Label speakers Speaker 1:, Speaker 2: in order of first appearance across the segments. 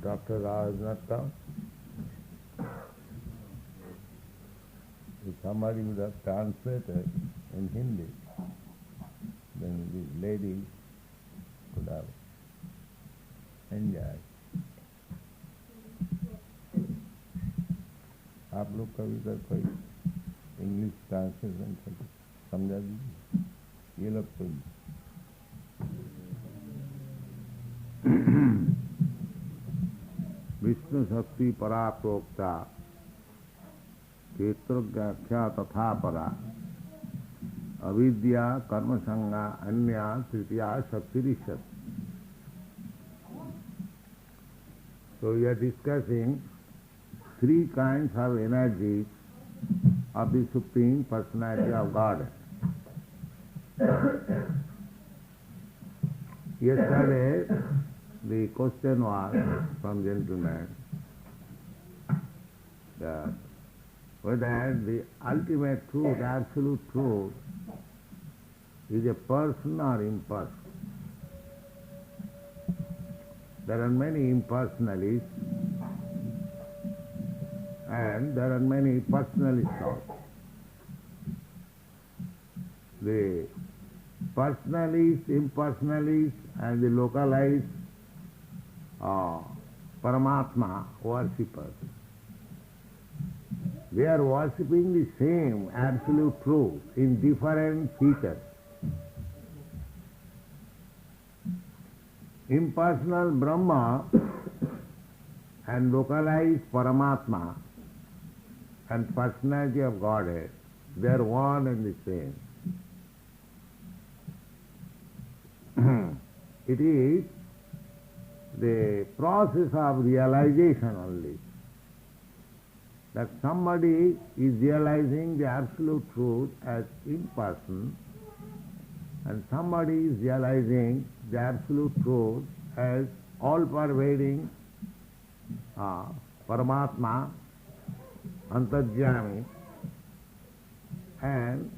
Speaker 1: Dr. Rao has not come. If somebody would have translated in Hindi, then the lady could have enjoyed. आप लोग कभी इधर कोई English translation समझा दीजिए, ये लोग कोई विष्णु शक्ति परा प्रोक्ता क्षेत्रज्ञाख्या तथा परा अविद्या कर्म संगा अन्या तृतीया शक्तिरिषद. So we are discussing three kinds of energy of the Supreme Personality of God. Yesterday the question was from gentleman that whether the ultimate truth, absolute truth, is a person or impersonal. There are many impersonalists and there are many personalists also. The personalists, impersonalists and the localized Paramatma worshippers, they are worshipping the same absolute truth in different features. Impersonal Brahma and localized Paramatma and personality of Godhead, they are one and the same. It is the process of realization only, that somebody is realizing the absolute truth as impersonal and somebody is realizing the absolute truth as all-pervading Paramatma, Antarjami, and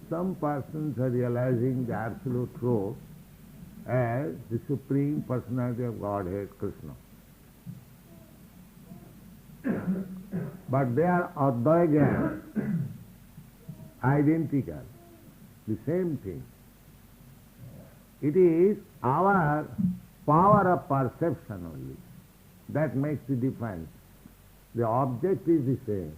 Speaker 1: some persons are realizing the absolute truth as the Supreme Personality of Godhead, Kṛṣṇa. But they are Advaya, identical, the same thing. It is our power of perception only that makes the difference. The object is the same.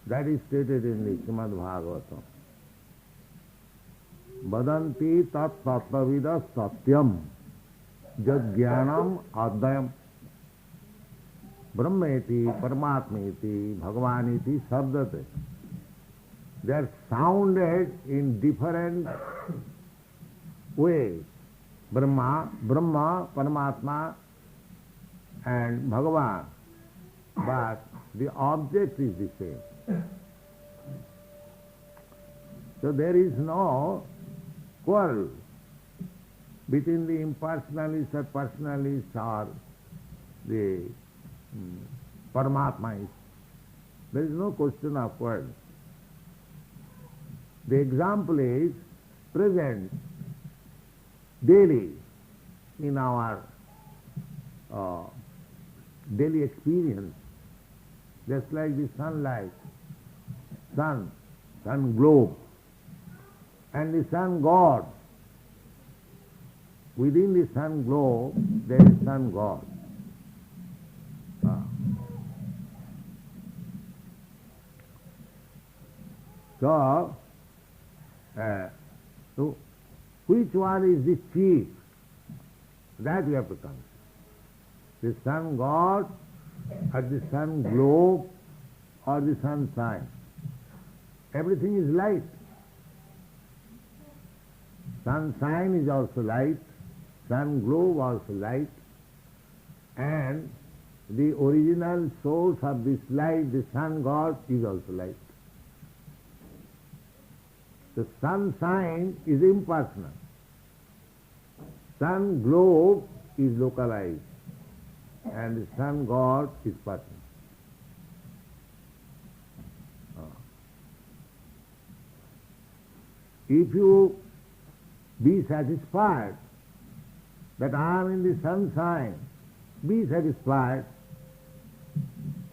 Speaker 1: That is stated in the Srimad Bhagavatam. Vadanti tat tattvavidas satyam jad jnanam advayam brahmeti paramatmeti bhagavaniti sabdate. They are sounded in different ways. Brahma, Paramatma and Bhagavan. But the object is the same. So there is no quarrel between the impersonalists or personalists or the Paramatma. There is no question of quarrel. The example is present daily in our daily experience, just like the sunlight, sun globe, and the sun god. Within the sun globe, there is sun god. So, which one is the chief? That we have to consider. The sun god, or the sun globe, or the sun sign. Everything is light. Sun sign is also light, sun globe also light, and the original source of this light, the sun god, is also light. The sun sign is impersonal. Sun globe is localized and the sun god is personal. If you Be satisfied that I am in the sunshine. Be satisfied.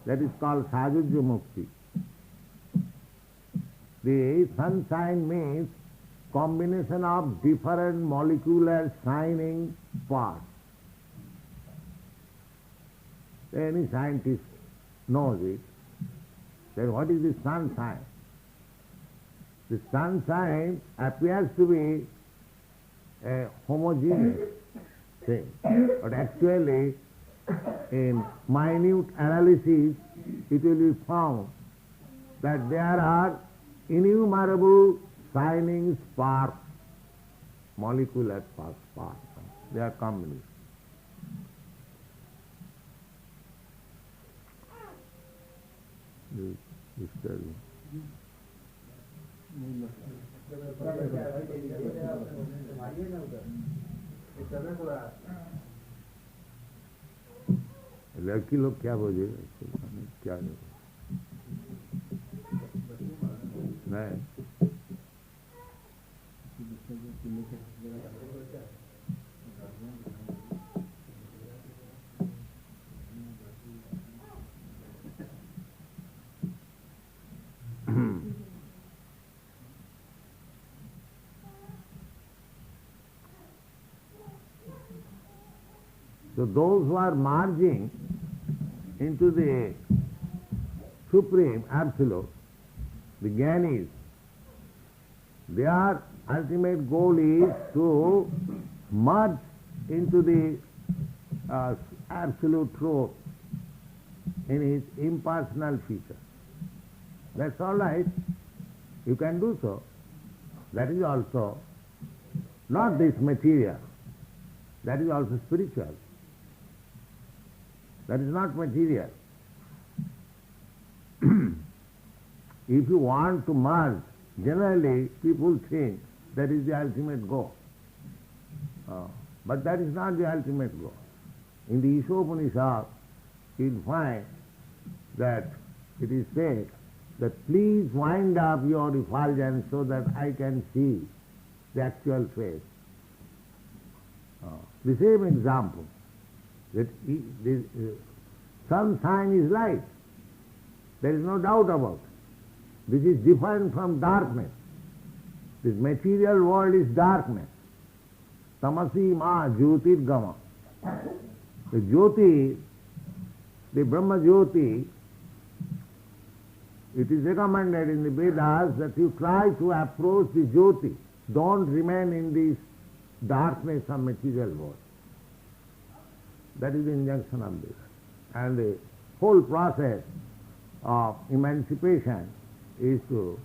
Speaker 1: That is called Sajujya Mukti. The sunshine means combination of different molecular shining parts. Any scientist knows it. Then what is the sunshine? The sunshine appears to be a homogeneous thing, but actually in minute analysis it will be found that there are innumerable shining sparks, molecular sparks. They are combined. लड़की लोग क्या बोलेगा क्या नहीं So those who are merging into the Supreme Absolute, the Jnanis, their ultimate goal is to merge into the Absolute Truth in its impersonal feature. That's all right. You can do so. That is also not this material. That is also spiritual. That is not material. If you want to merge, generally people think that is the ultimate goal. But that is not the ultimate goal. In the Ishopanishad, you will find that it is said that please wind up your effulgence so that I can see the actual face. The same example, that sunshine is light. There is no doubt about it. This is different from darkness. This material world is darkness. Tamasi ma jyotir gama. The jyoti, the Brahma jyoti, it is recommended in the Vedas that you try to approach the jyoti. Don't remain in this darkness of material world. That is the injunction of this. And the whole process of emancipation is to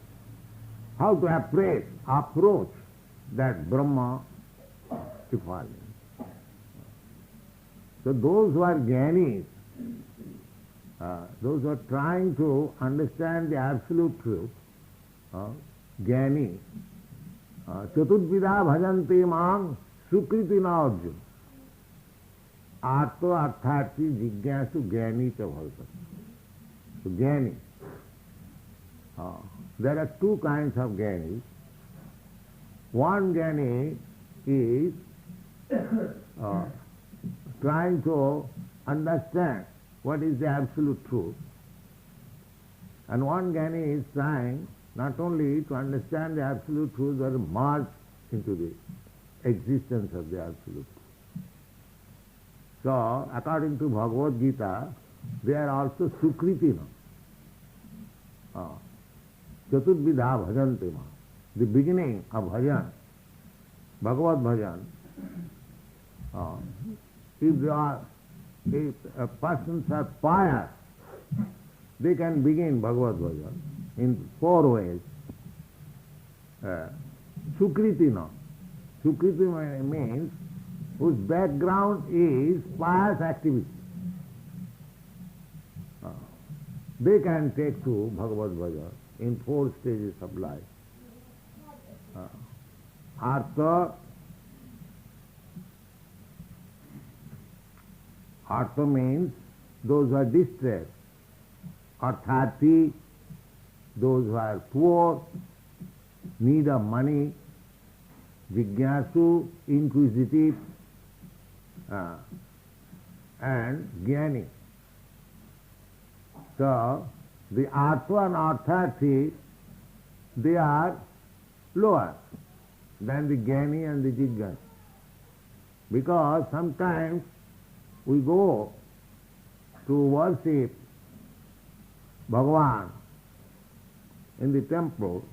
Speaker 1: how to approach that Brahma effulgence. So those who are jnanis, those who are trying to understand the absolute truth, jnani, चतुर्विधा भजन्ते मां सुकृति न अर्जुन आत्म अर्थार्थी जिज्ञासु ज्ञानी च भवति. So jnani, there are two kinds of jnanis. One jnani is trying to understand what is the absolute truth, and one jnani is trying not only to understand the absolute truth but merge into the existence of the absolute truth. So, according to Bhagavad Gita, they are also sukritina. Chaturvidha bhajante ma. The beginning of bhajan, Bhagavad bhajan, if persons are pious, they can begin Bhagavad bhajan in four ways. Sukritina. Sukritina means whose background is pious activity. They can take to Bhagavad bhajan in four stages of life. Artha. Artha means those who are distressed. Arthati, those who are poor, need of money. Jigyasu, inquisitive, and Jnani. So, the Artha and Arthati, they are lower than the Jnani and the Jigyasu. Because sometimes we go to worship Bhagavan in the temple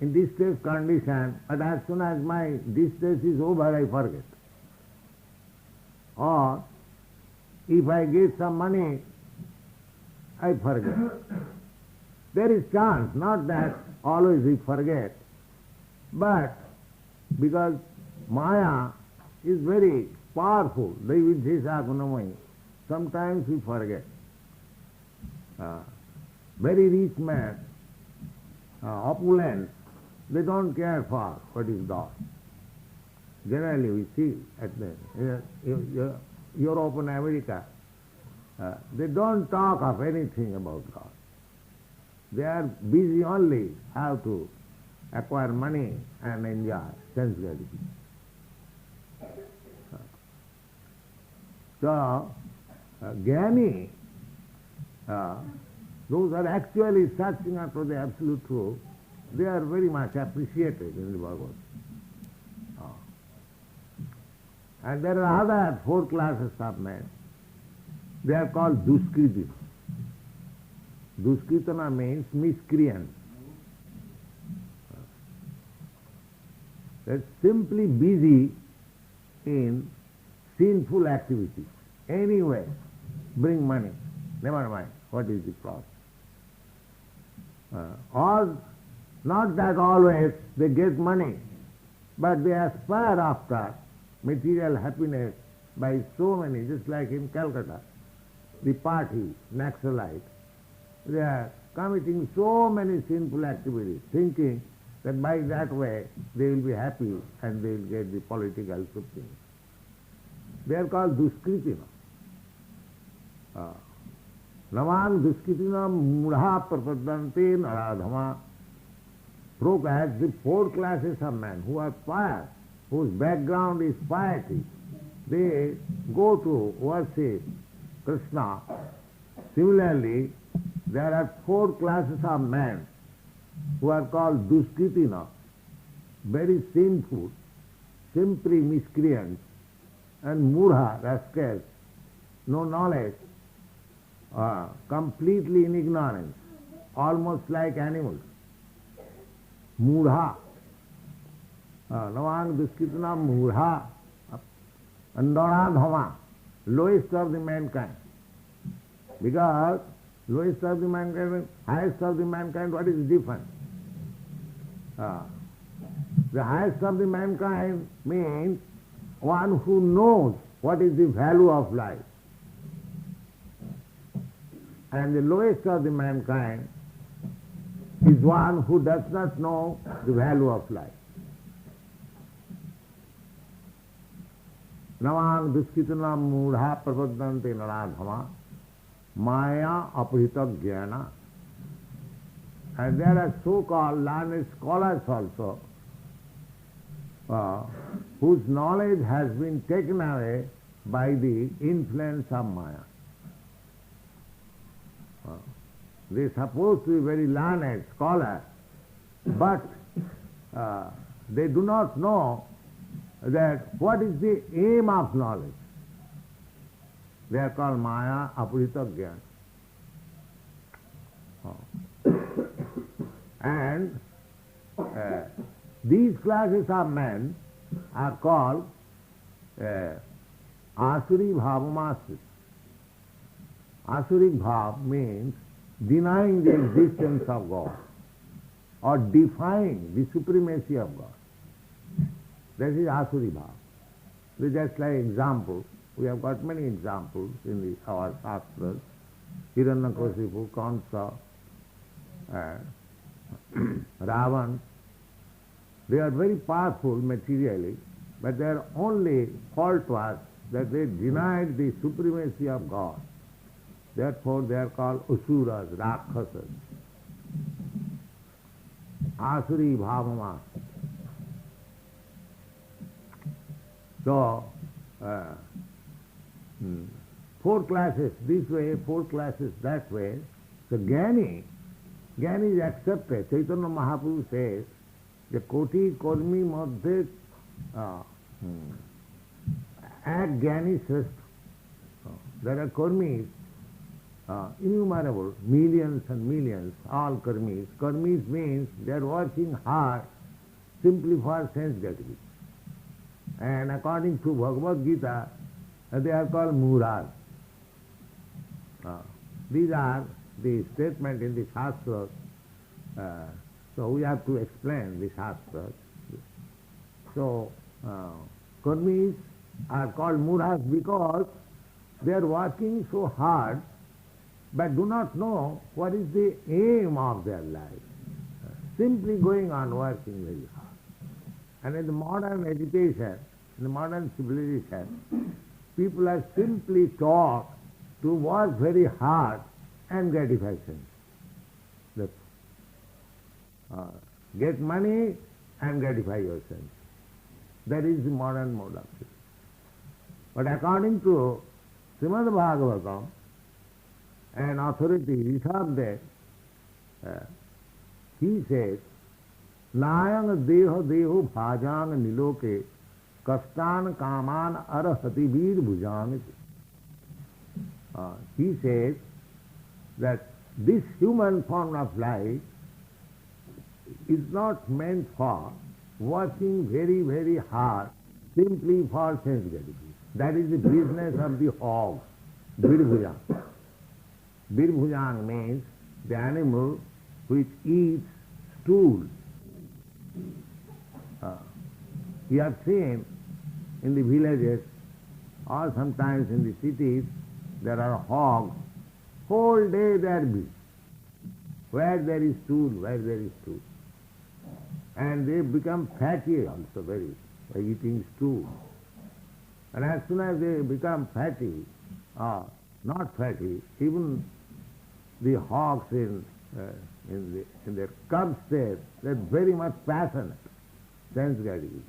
Speaker 1: in distress condition, but as soon as my distress is over, I forget. Or if I get some money, I forget. There is chance, not that always we forget, but because Maya is very powerful, sometimes we forget. Very rich man, opulent, they don't care for what is God. Generally we see at the Europe and America, they don't talk of anything about God. They are busy only how to acquire money and enjoy sense gratification. So, Jnani, those are actually searching after the absolute truth, they are very much appreciated in the Bhagavad. And there are other 4 classes of men. They are called Duskritis. Duskritana means miscreants. They're simply busy in sinful activities. Anyway, bring money. Never mind what is the cost. Or not that always they get money, but they aspire after material happiness by so many, just like in Calcutta, the party, Naxalite, they are committing so many sinful activities, thinking that by that way they will be happy and they will get the political supreme. They are called Duskritina. Naman Duskritina Mudha Prapadante Naradhama. Prabhu has the 4 classes of men who are pious, whose background is piety. They go to worship Kṛṣṇa. Similarly, there are 4 classes of men who are called Duskritina, very sinful, simply miscreants, and Mudha, rascals, no knowledge, completely in ignorance, almost like animals. Mudha. Navang Duskritina Mudha. Andaradhama, lowest of the mankind. Because lowest of the mankind, highest of the mankind, what is the difference? The highest of the mankind means one who knows what is the value of life. And the lowest of the mankind is one who does not know the value of life. Navang Duskritina Mudha Prapadante Naradhama Maya Aprita Jnana. And there are so-called learned scholars also whose knowledge has been taken away by the influence of Maya. They are supposed to be very learned scholars, but they do not know that what is the aim of knowledge. They are called Maya Aprita Jnana. And these classes of men are called Asuri Bhavamastri. Asuri Bhav means denying the existence of God or defying the supremacy of God. That is Asuri Bhav. We just like example. We have got many examples in our Shastras. Hiranyakasipu, Kamsa, Ravan. They are very powerful materially, but their only fault was that they denied the supremacy of God. Therefore they are called Asuras, Rakshasas. Asuri Bhavama. So, four classes this way, four classes that way. So Jnani is accepted. Chaitanya Mahaprabhu says, the Koti Kormi Madhye Ek Jnani Shrestha. There are Kormis, innumerable, millions and millions, all Karmis. Karmis means they are working hard simply for sense gratification. And according to Bhagavad Gita, they are called Muras. These are the statement in the Shastras. So we have to explain the Shastras. So Karmis are called Muras because they are working so hard but do not know what is the aim of their life. Simply going on working very hard. And in the modern education, in the modern civilization, people are simply taught to work very hard and gratify sense. Get money and gratify your sense. That is the modern mode of it. But according to Srimad Bhagavatam, an authority, Rishabdev, he says, Nayang deho deho bhajang niloke kastan kaman arahati vir bhujang. He says that this human form of life is not meant for working very, very hard simply for sense gratification. That is the business of the hog, Virbhujang. Virbhujang means the animal which eats stool. You have seen in the villages or sometimes in the cities there are hogs. Whole day they are busy. Where there is stool, where there is stool. And they become fatty also very by eating stool. And as soon as they become fatty, not fatty, even the hogs in their cub state, they're very much passionate, sense gratification,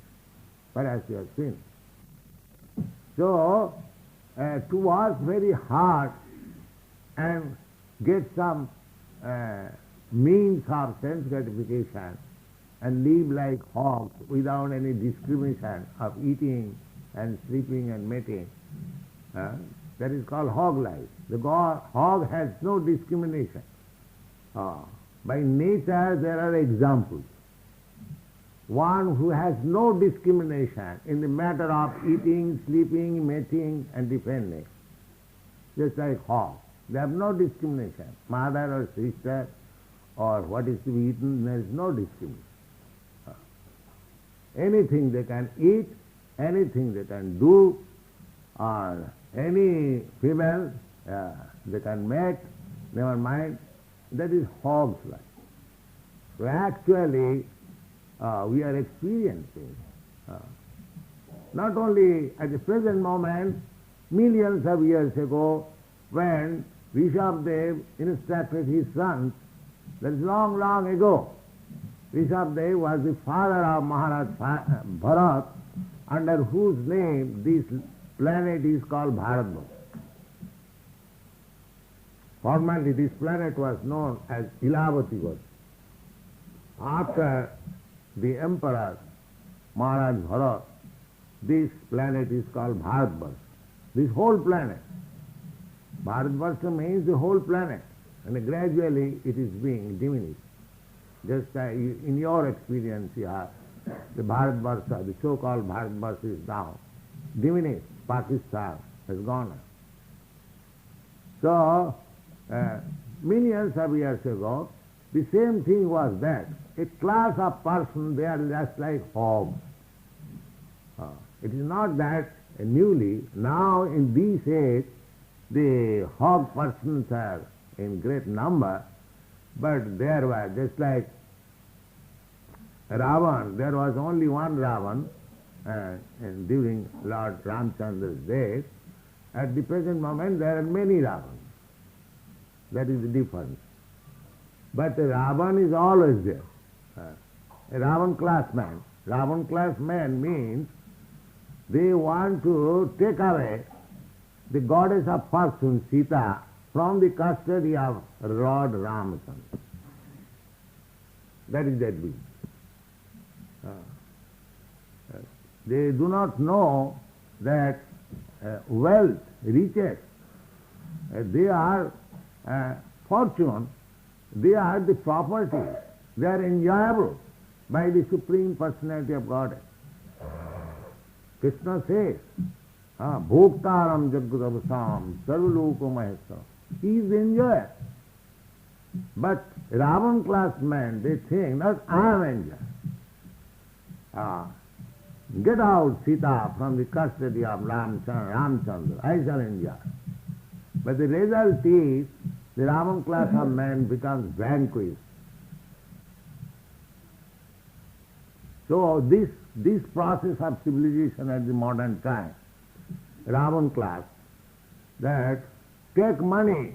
Speaker 1: perhaps you have seen. So, to work very hard and get some means of sense gratification and live like hogs without any discrimination of eating and sleeping and mating, that is called hog life. The hog has no discrimination. By nature there are examples. One who has no discrimination in the matter of eating, sleeping, mating and defending, just like hog. They have no discrimination. Mother or sister or what is to be eaten, there is no discrimination. Anything they can eat, anything they can do, or any female they can make, never mind, that is hog's life. So actually we are experiencing, not only at the present moment, millions of years ago when Rishabdev instructed his sons, that is long, long ago. Rishabdev was the father of Maharaj Bharat, under whose name this planet is called Radha Bhaav. Formerly this planet was known as Ilavati. After the emperor Maharaj Bharat, this planet is called Bharatvarsha. This whole planet. Bharatvarsha means the whole planet, and gradually it is being diminished. Just in your experience here, the Bharatvarsha, the so-called Bharatvarsha is now diminished. Pakistan has gone. So, millions of years ago, the same thing was that. A class of persons, they are just like hogs. It is not that newly, now in this age, the hog persons are in great number, but there were, just like Ravan, there was only one Ravan and during Lord Ramchandra's days. At the present moment there are many Ravans. That is the difference. But a Ravan is always there. A Ravan class man. Ravan class man means they want to take away the goddess of fortune, Sita, from the custody of Lord Ramachandra. That is their belief. They do not know that wealth, riches, they are fortune, they are the property, they are enjoyable by the Supreme Personality of Godhead. Kṛṣṇa says, Bhoktaram Jagadavasam Sarvaloko Maheshwaram. He is the enjoyer. But Ravan class men, they think that I am enjoyer. Get out, Sita, from the custody of Ramchandra. I shall enjoy. But the result is, the Ravan class of men becomes vanquished. So this process of civilization at the modern time, Ravan class, that take money,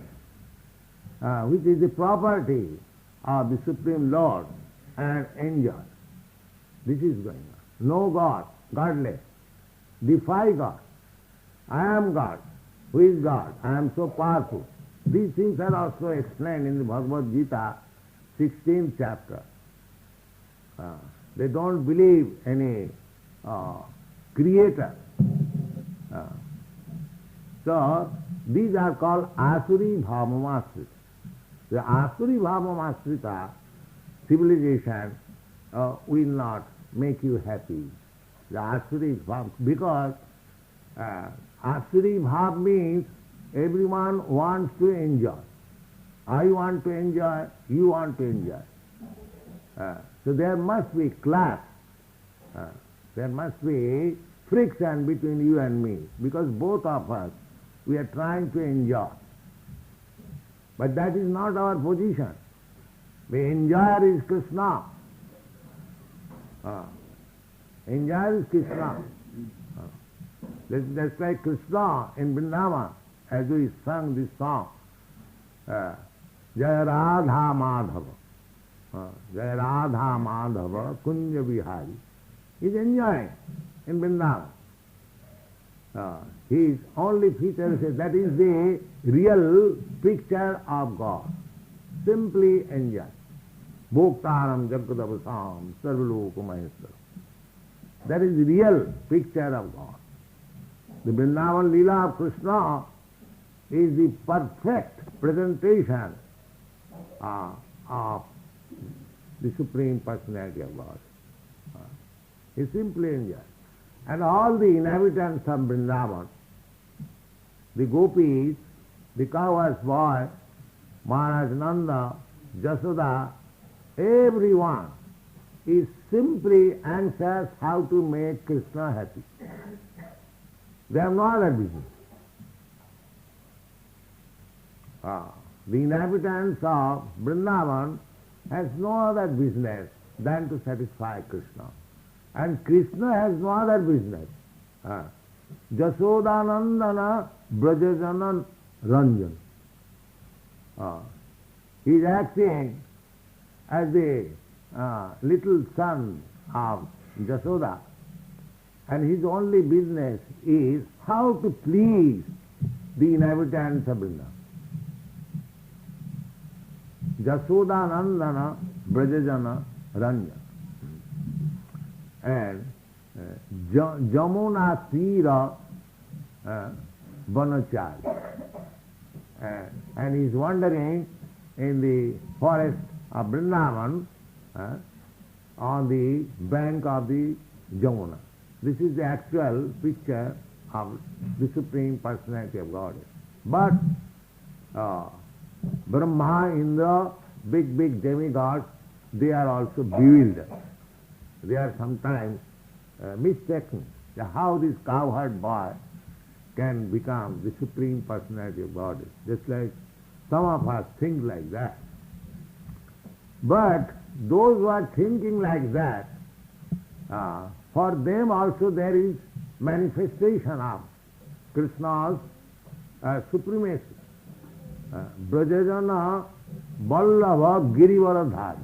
Speaker 1: which is the property of the Supreme Lord, and enjoy. This is going on. No God, godless. Defy God. I am God. Who is God? I am so powerful. These things are also explained in the Bhagavad Gita, 16th chapter. They don't believe any creator. So, these are called Asuri Bhavamasrita. The Asuri Bhavamasrita civilization will not make you happy. The Asuri Bhav, because Asuri Bhav means everyone wants to enjoy. I want to enjoy, you want to enjoy. So there must be clash. There must be friction between you and me, because both of us, we are trying to enjoy. But that is not our position. The enjoyer is Kṛṣṇa. Enjoyer is Kṛṣṇa. That's like Kṛṣṇa in Vrindavan, as we sung this song. Jaya Radha Madhava. Jaya Radha Madhava Kunja Vihari. He is enjoying in Vrindavan. His only feature is that is the real picture of God. Simply enjoy. Bhoktaram Jagadavasam Sarvaloko Maheshwaram. That is the real picture of God. The Vrindavan Leela of Kṛṣṇa is the perfect presentation of the Supreme Personality of God. He simply enjoys. And all the inhabitants of Vrindavan, the gopis, the cowherd's boy, Maharaj Nanda, Jasoda, everyone is simply anxious how to make Kṛṣṇa happy. They have no other business. The inhabitants of Vrindavan has no other business than to satisfy Kṛṣṇa. And Kṛṣṇa has no other business. Jasodanandana Brajajana Ranjan. He is acting as the little son of Jasoda, and his only business is how to please the inhabitants of Vrindavan. Jasodanandana Brajajana Ranjan. And Jamuna Tira Vanachari. And he is wandering in the forest of Vrindavan on the bank of the Jamuna. This is the actual picture of the Supreme Personality of God. But Brahma, Indra, big demigods, they are also bewildered. They are sometimes mistaken how this cowherd boy can become the Supreme Personality of God. Just like some of us think like that. But those who are thinking like that, for them also there is manifestation of Kṛṣṇa's supremacy. Brajajana Vallabha Girivaradhari.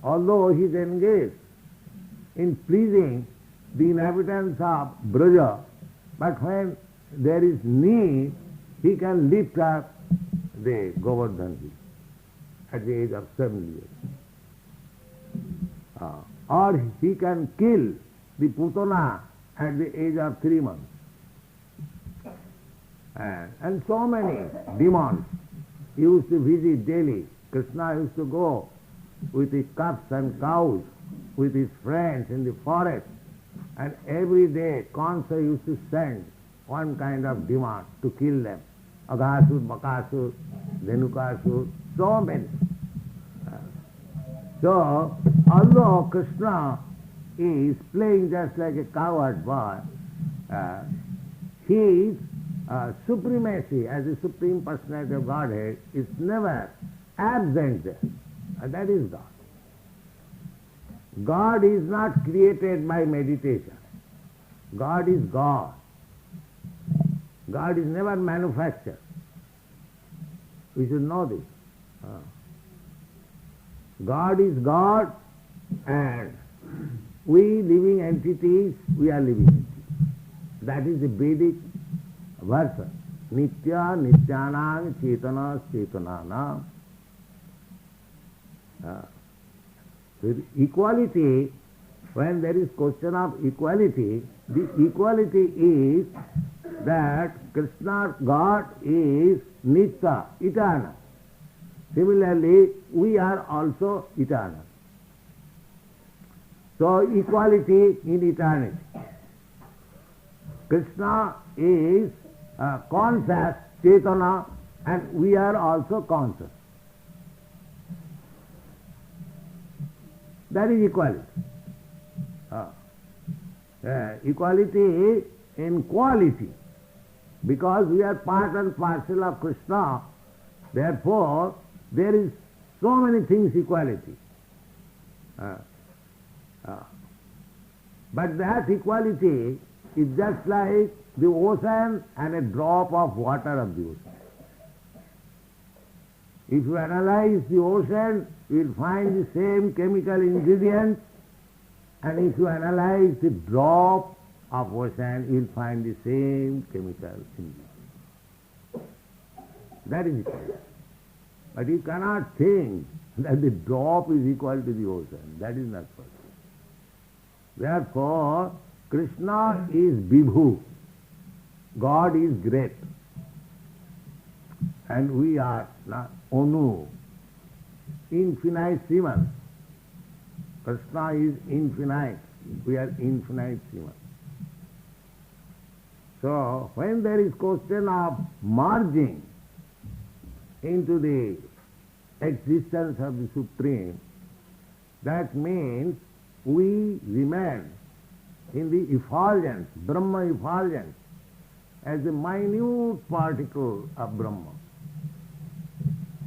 Speaker 1: Although he is engaged in pleasing the inhabitants of Braja, but when there is need, he can lift up the Govardhan hill at the age of 7 years. Or he can kill the Putana at the age of 3 months. And so many demons used to visit daily. Kṛṣṇa used to go with his calves and cows, with his friends in the forest, and every day Kṛṣṇa used to send one kind of demon to kill them. Aghasur, Bakasur, Dhenukasur, so many. So, although Kṛṣṇa is playing just like a coward boy, his supremacy as the Supreme Personality of Godhead is never absent there. And that is God. God is not created by meditation. God is God. God is never manufactured. We should know this. God is God, and we living entities, we are living entities. That is the Vedic version. Nitya Nityanang Chetana Chetananam. With equality, when there is question of equality, the equality is that Kṛṣṇa, God, is Nitya, eternal. Similarly, we are also eternal. So, equality in eternity. Kṛṣṇa is conscious, Chetana, and we are also conscious. That is equality. Equality in quality. Because we are part and parcel of Kṛṣṇa, therefore there is so many things equality. But that equality is just like the ocean and a drop of water of the ocean. If you analyze the ocean, you will find the same chemical ingredients, and if you analyze the drop of ocean, you will find the same chemical ingredients. That is equality. But you cannot think that the drop is equal to the ocean. That is not possible. Therefore, Kṛṣṇa is Vibhu. God is great. And we are Onu, infinitesimal. Kṛṣṇa is infinite. We are infinitesimal. So, when there is question of merging into the existence of the Supreme, that means we remain in the effulgence, Brahma effulgence, as a minute particle of Brahma.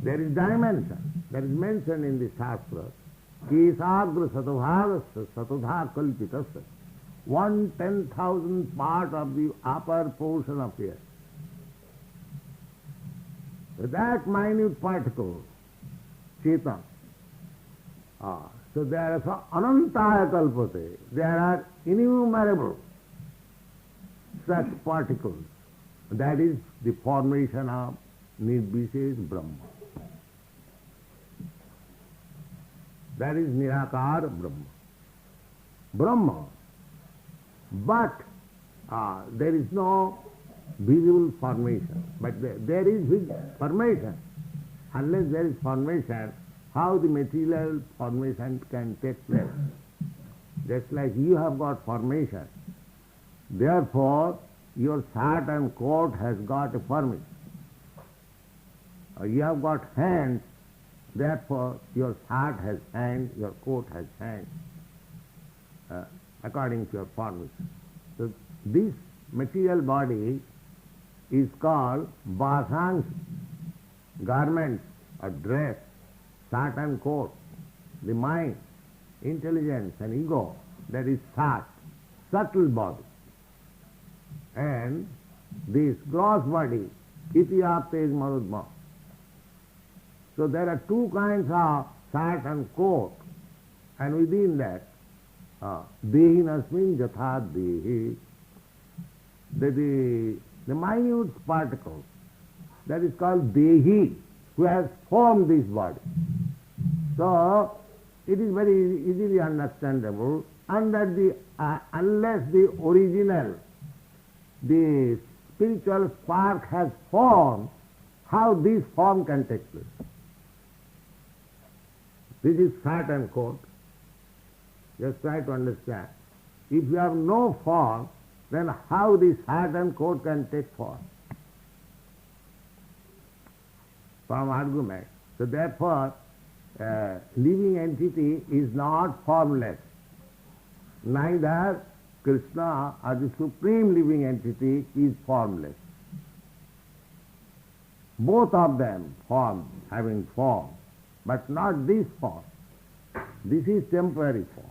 Speaker 1: There is dimension. That is mentioned in the Shastra. Kesagra satobhavasya satodha kalpitasya. 1/10,000 part of the upper portion of air. So that minute particle, Chetan. So there are anantaya kalpate. There are innumerable such particles. That is the formation of Nirvishesh Brahma. That is Nirakara Brahma. Brahma. But there is no visible formation. But there is formation. Unless there is formation, how the material formation can take place? Just like you have got formation. Therefore, your shirt and coat has got a formation. You have got hands, therefore your shirt has hands, your coat has hands, according to your formation. So this material body is called Vasans, garments or dress, shirt and coat. The mind, intelligence and ego, that is sat, subtle body. And this gross body, iti apte is marudma. So there are two kinds of shirt and coat, and within that Dehinasmin jatha dehi. The minute particle, that is called dehi, who has formed this body. So, it is very easily understandable, unless the original, the spiritual spark has formed, how this form can take place. This is fat and coat. Just try to understand. If you have no form, then how this fat and coat can take form? From argument. So therefore, living entity is not formless. Neither Kṛṣṇa, or the supreme living entity, is formless. Both of them having form, but not this form. This is temporary form.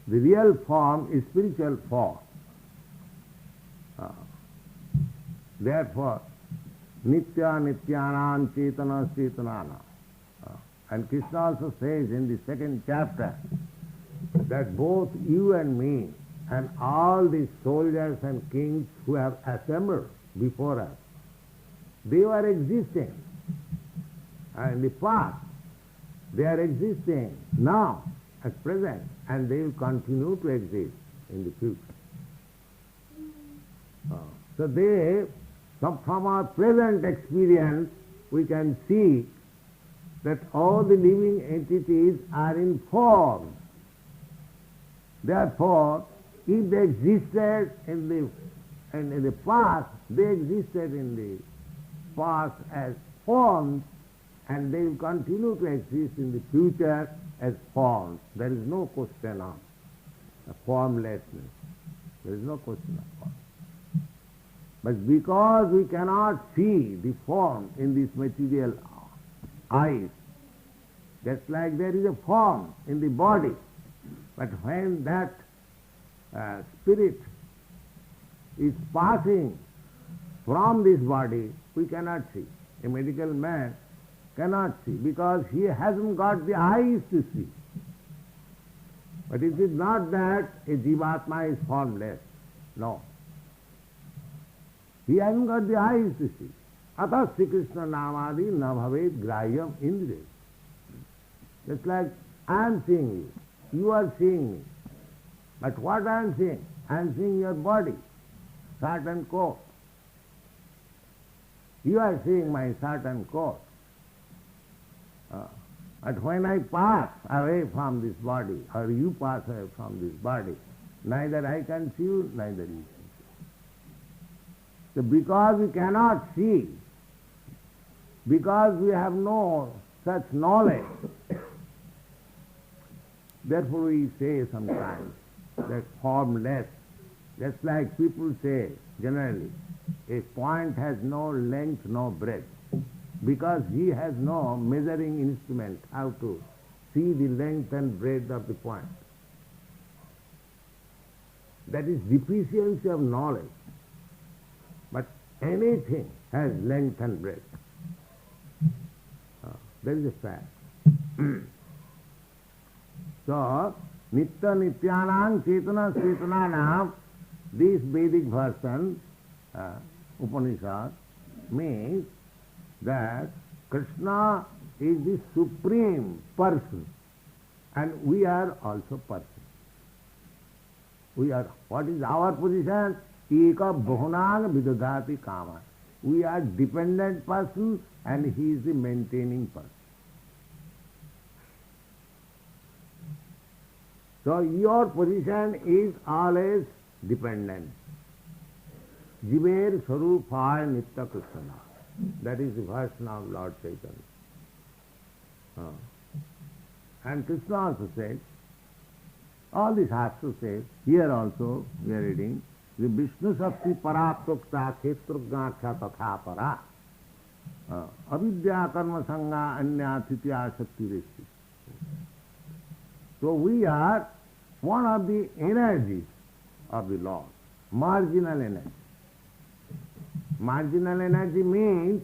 Speaker 1: The real form is spiritual form. Therefore, Nitya Nityanam Chetana Chetanana. And Kṛṣṇa also says in the second chapter that both you and me and all the soldiers and kings who have assembled before us, they were existing in the past. They are existing now, at present, and they will continue to exist in the future. So from our present experience, we can see that all the living entities are in form. Therefore, if they existed in the past, they existed in the past as forms, and they will continue to exist in the future as forms. There is no question of formlessness. There is no question of form. But because we cannot see the form in this material eyes, just like there is a form in the body, but when that spirit is passing from this body, we cannot see. A medical man cannot see because he hasn't got the eyes to see. But it is not that a Jivatma is formless. No. He hasn't got the eyes to see. Atas Kṛṣṇa namadi na bhavet grahyam indre. Just like I am seeing you, you are seeing me. But what I am seeing? I am seeing your body, shirt and coat. You are seeing my shirt and coat. But when I pass away from this body, or you pass away from this body, neither I can see you, neither you can see. So because we cannot see, because we have no such knowledge, therefore we say sometimes that formless, just like people say generally, a point has no length, no breadth, because he has no measuring instrument how to see the length and breadth of the point. That is deficiency of knowledge. But anything has length and breadth. That is a fact. So, Nitya Nityanam Chetana Chetananam, this Vedic version, Upanishad, means that Kṛṣṇa is the supreme person and we are also person. We are, what is our position? Eka bhunang vidadhati kama. We are dependent person and he is the maintaining person. So your position is always dependent. Jiver Sarupaya Nitya Kṛṣṇa. That is the version of Lord Chaitanya. And Kṛṣṇa also said, all these Shastras say, here also we are reading, the Vishnu Shakti Paratokta Kshetrugnaksha Tatha Para Avidya Karma Sangha Anya Titya Shakti Rishti. So we are one of the energies of the Lord, marginal energy. Marginal energy means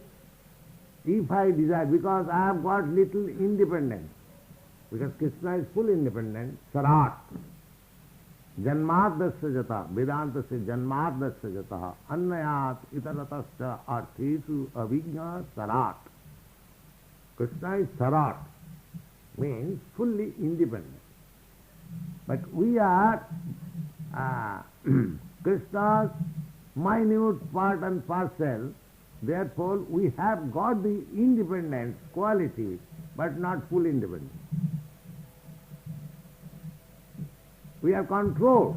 Speaker 1: if I desire, because I have got little independence, Because Kṛṣṇa is full independent, sarat. Janmadasya jata, Vedanta says janmadasya jata, annayat itaratasya arthesu avijñā sarat. Kṛṣṇa is sarat, means fully independent. But we are Kṛṣṇa's minute part and parcel, therefore we have got the independence quality, but not full independence. We are controlled.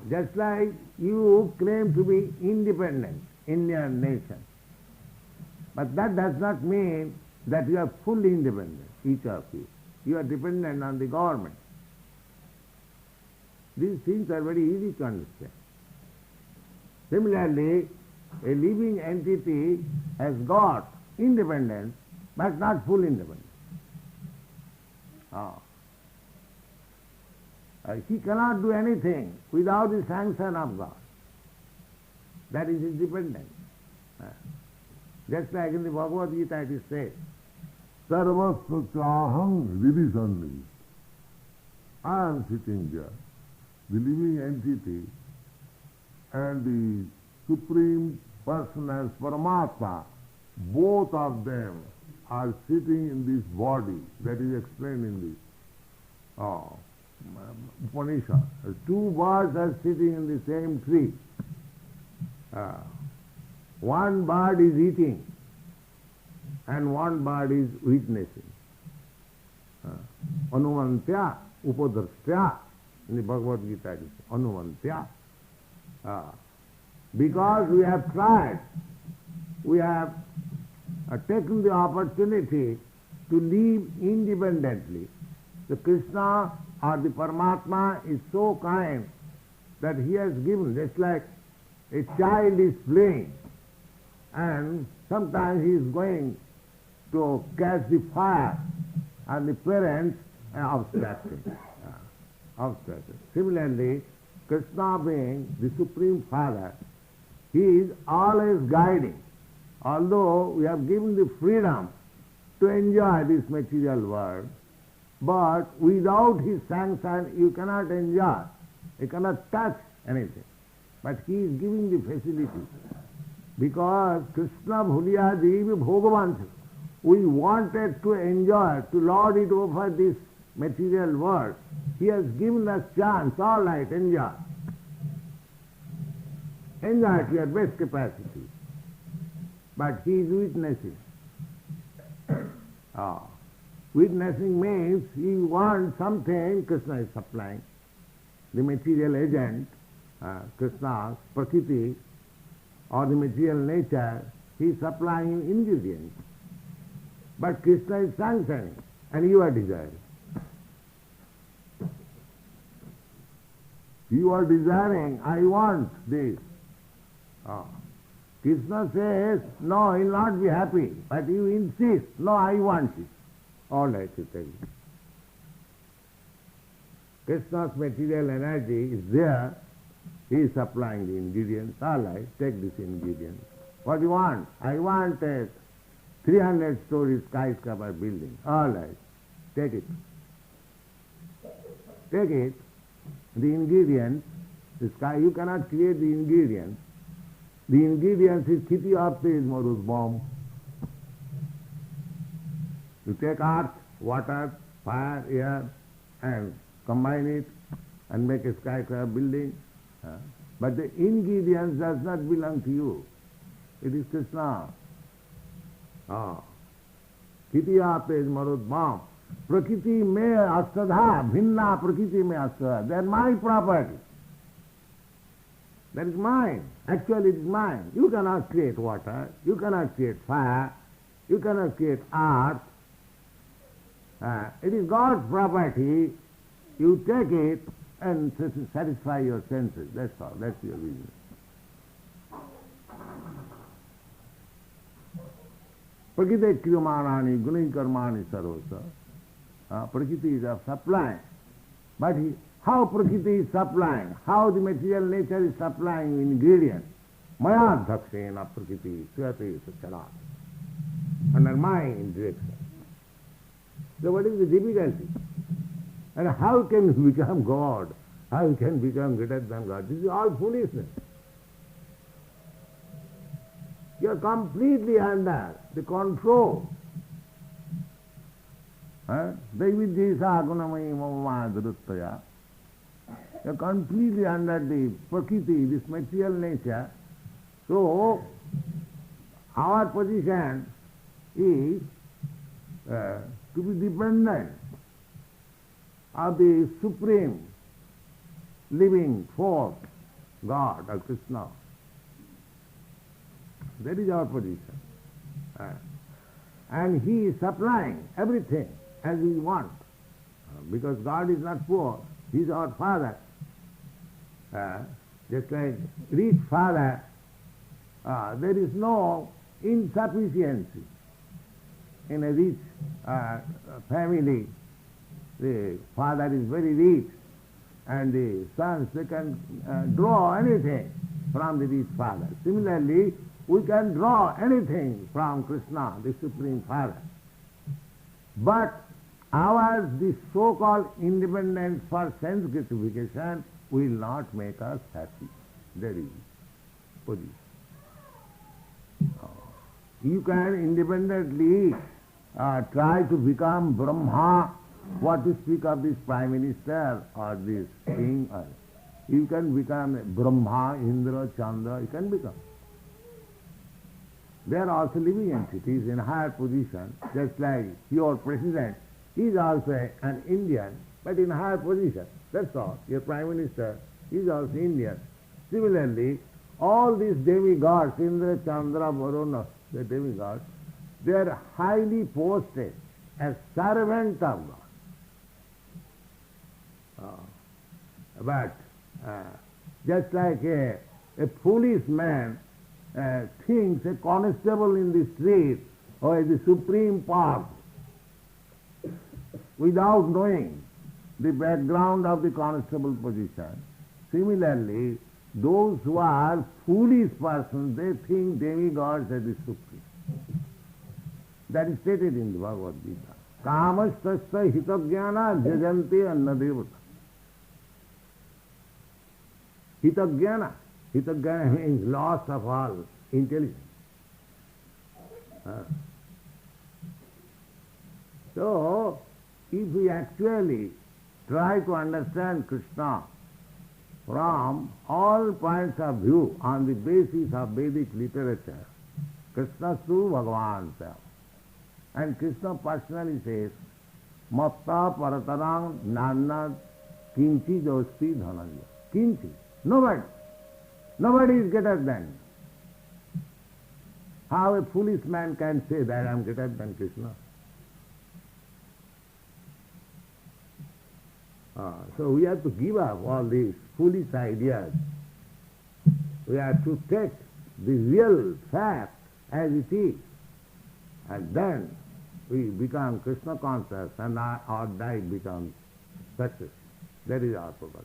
Speaker 1: Just like you claim to be independent in your nation. But that does not mean that you are fully independent, each of you. You are dependent on the government. These things are very easy to understand. Similarly, a living entity has got independence, but not full independence. He cannot do anything without the sanction of God. That is his dependence. Just like in the Bhagavad Gita it is said, Sarvasva chaham vivisandi. I am sitting there, the living entity and the Supreme Person as Paramatma, both of them are sitting in this body. That is explained in this Upanishad. Two birds are sitting in the same tree. One bird is eating and one bird is witnessing. Anumantya upadrashtya. In the Bhagavad Gita it is Anumantya. Because we have tried, we have taken the opportunity to live independently. The Kṛṣṇa or the Paramatma is so kind that he has given, just like a child is playing and sometimes he is going to catch the fire and the parents are obstructing. Similarly, Kṛṣṇa being the Supreme Father, he is always guiding. Although we have given the freedom to enjoy this material world, but without his sanction you cannot enjoy, you cannot touch anything. But he is giving the facility. Because Kṛṣṇa bhuliya devi bhogavancha, we wanted to enjoy, to lord it over this material world. He has given us chance, all right, enjoy. Enjoy to your best capacity. But he is witnessing. Witnessing means he wants something, Kṛṣṇa is supplying. The material agent, Kṛṣṇa's prakriti, or the material nature, he is supplying ingredients. But Kṛṣṇa is sanctioning, and you are desiring. You are desiring, I want this. Kṛṣṇa says, no, he will not be happy. But you insist, no, I want it. All right, you take it. Kṛṣṇa's material energy is there. He is supplying the ingredients. All right, take this ingredient. What do you want? I want a 300-story skyscraper building. All right, take it. Take it. The ingredients, you cannot create the ingredients. The ingredients is Kiti Apte is Marus bomb. You take earth, water, fire, air, and combine it and make a skyscraper building. But the ingredients does not belong to you. It is Kṛṣṇa. Kiti Apte is Marus bomb. Prakriti me astadha, bhinna prakriti me astadha. They are my property. That is mine. Actually it is mine. You cannot create water, you cannot create fire, you cannot create earth. It is God's property. You take it and satisfy your senses. That's all. That's your reason. Prakriti kriyamanani guni karmani sarosa. Prakriti is supplying. But how Prakriti is supplying? How the material nature is supplying ingredients? Maya dhakshena Prakriti swati sacharat. Under my direction. So what is the difficulty? And how can you become God? How you can become greater than God? This is all foolishness. You are completely under the control. Daividesa gunamayi mama dhuruttaya. You are completely under the prakriti, this material nature. So, our position is to be dependent of the supreme living force, God or Kṛṣṇa. That is our position. And He is supplying everything as we want. Because God is not poor, He is our Father. Just like rich father, there is no insufficiency. In a rich family, the father is very rich, and the sons, they can draw anything from the rich father. Similarly, we can draw anything from Kṛṣṇa, the Supreme Father. But ours, this so-called independence for sense gratification, will not make us happy. That is position. You can independently try to become Brahma. What to speak of this Prime Minister or this king? You can become Brahma, Indra, Chandra, you can become. They are also living entities in higher position, just like your president. He is also an Indian, but in higher position. That's all. Your Prime Minister is also Indian. Similarly, all these demigods, Indra, Chandra, Varuna, the demigods, they are highly posted as servants of God. But just like a foolish man thinks a constable in the street or the supreme power without knowing the background of the constable position. Similarly, those who are foolish persons, they think demigods are the supreme. That is stated in the Bhagavad Gita. Kamastasya hitagyana jajanti annadevata. Hitagyana. Hitagyana means loss of all intelligence. So, if we actually try to understand Kṛṣṇa from all points of view on the basis of Vedic literature, Kṛṣṇastu Bhagavan self. And Kṛṣṇa personally says, Matta paratarang nanna kinchi josti dhananya. Kinchi. Nobody. Nobody is greater than. How a foolish man can say that I am greater than Kṛṣṇa? So we have to give up all these foolish ideas. We have to take the real fact as it is. And then we become Kṛṣṇa conscious and our life becomes success. That is our purpose.